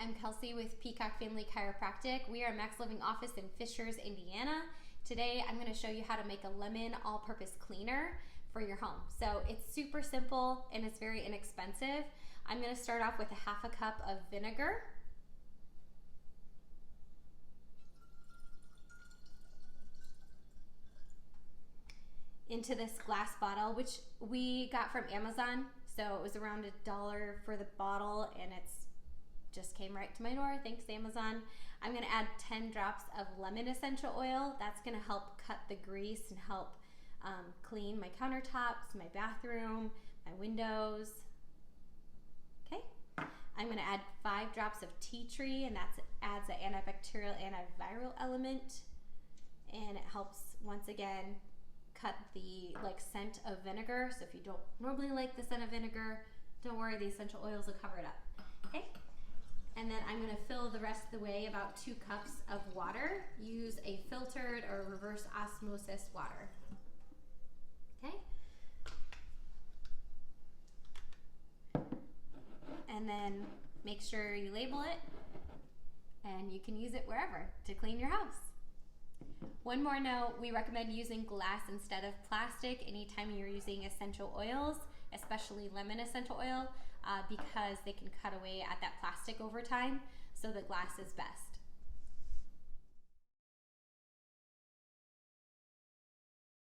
I'm Kelsi with Peacock Family Chiropractic. We are a Max Living office in Fishers, Indiana. Today I'm going to show you how to make a lemon all-purpose cleaner for your home. So it's super simple and it's very inexpensive. I'm going to start off with a half a cup of vinegar. Into this glass bottle, which we got from Amazon. So it was around $1 for the bottle and it's just came right to my door. Thanks, Amazon. I'm going to add 10 drops of lemon essential oil. That's going to help cut the grease and help clean my countertops, my bathroom, my windows. Okay. I'm going to add 5 drops of tea tree, and that adds an antibacterial, antiviral element, and it helps once again cut the scent of vinegar. So if you don't normally like the scent of vinegar, don't worry, the essential oils will cover it up. Okay. And then I'm going to fill the rest of the way about 2 cups of water. Use a filtered or reverse osmosis water. Okay. And then make sure you label it, and you can use it wherever to clean your house. One more note, we recommend using glass instead of plastic anytime you're using essential oils, especially lemon essential oil, because they can cut away at that plastic over time, so the glass is best.